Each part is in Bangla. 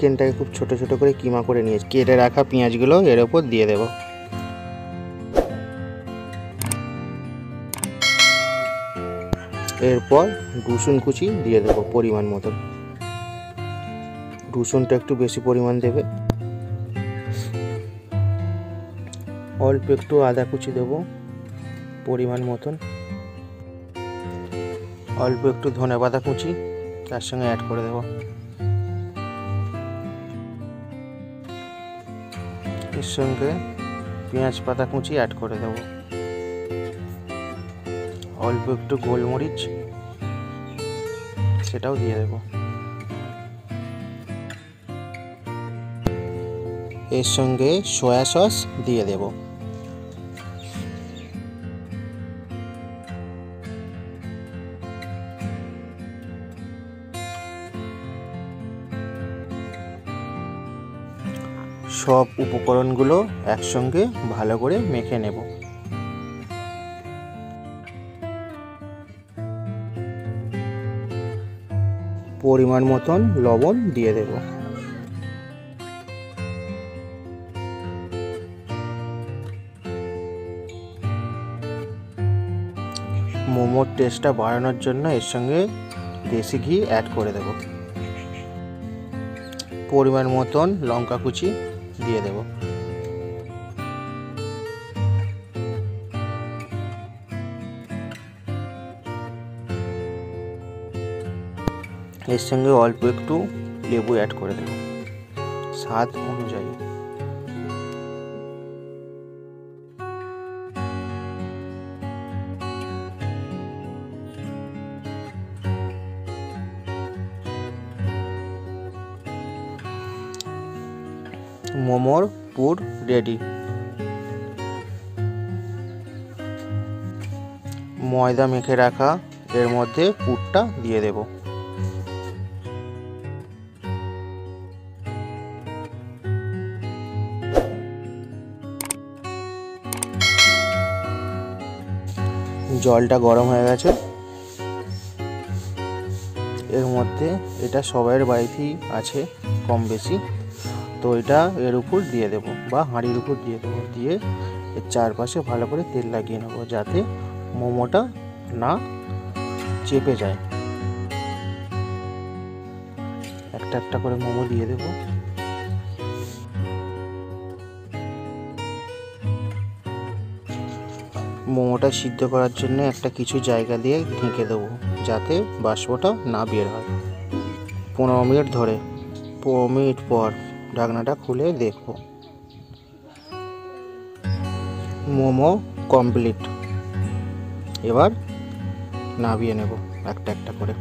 চিকেনটাকে খুব ছোট ছোট করে কিমা করে নিয়েছি। কেটে রাখা পেঁয়াজগুলো এর ওপর দিয়ে দেব। এরপর রসুন কুচি দিয়ে দেব পরিমাণ মতন। রসুনটা একটু বেশি পরিমাণ দেবে। অল্প একটু আদা কুচি দেব পরিমাণ মতন। অল্প একটু ধনেপাতা কুচি তার সঙ্গে অ্যাড করে দেব। এর সঙ্গে পেঁয়াজ পাতা কুচি অ্যাড করে দেব। অল্প একটু গোলমরিচ সেটাও দিয়ে দেব। এর সঙ্গে সয়া সস দিয়ে দেব। সব উপকরণগুলো একসঙ্গে ভালো করে মেখে নেব। পরিমাণ মতন লবণ দিয়ে দেব। মোমোর টেস্টটা বাড়ানোর জন্য এর সঙ্গে দেশি ঘি অ্যাড করে দেব। পরিমাণ মতন লঙ্কা কুচি দিয়ে দেব। এর সঙ্গে অল্প একটু লেবু অ্যাড করে দেব স্বাদ অনুযায়ী। মোমোর পুর রেডি। ময়দা মেখে রাখা এর মধ্যে পুরটা দিয়ে দেব। জলটা গরম হয়ে গেছে। এর মধ্যে এটা সবাইয়ের বাড়িতেই আছে কম বেশি, তো এটা এর উপর দিয়ে দেব বা হাঁড়ির উপর দিয়ে দেবো। দিয়ে এর চারপাশে ভালো করে তেল লাগিয়ে নেবো যাতে মোমোটা না চেপে যায়। একটা একটা করে মোমো দিয়ে দেব। মোমোটা সিদ্ধ করার জন্য একটা কিছু জায়গা দিয়ে ঢেকে দেবো যাতে বাষ্পটা না বের হয়। 15 মিনিট ধরে 15 মিনিট পর ঢাকনাটা খুলে দেখব। মোমো কমপ্লিট। এবার নামিয়ে নেব একটা একটা করে।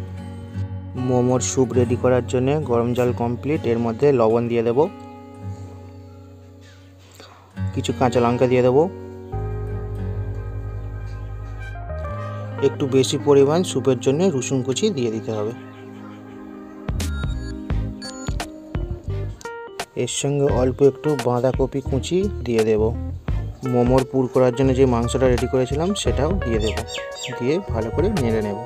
মোমোর স্যুপ রেডি করার জন্য গরম জল কমপ্লিট। এর মধ্যে লবণ দিয়ে দেব, কিছু কাঁচা লঙ্কা দিয়ে দেব, একটু বেশি পরিমাণ স্যুপের জন্য রসুন কুচি দিয়ে দিতে হবে। এর সঙ্গে অল্প একটু বাঁধাকপি কুচি দিয়ে দেব। মোমোর পুর করার জন্য যে মাংসটা রেডি করেছিলাম সেটাও দিয়ে দেব। দিয়ে ভালো করে নেড়ে নেব।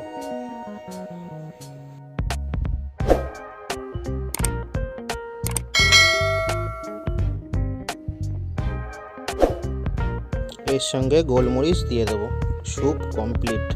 এর সঙ্গে গোলমরিচ দিয়ে দেব। Soup complete.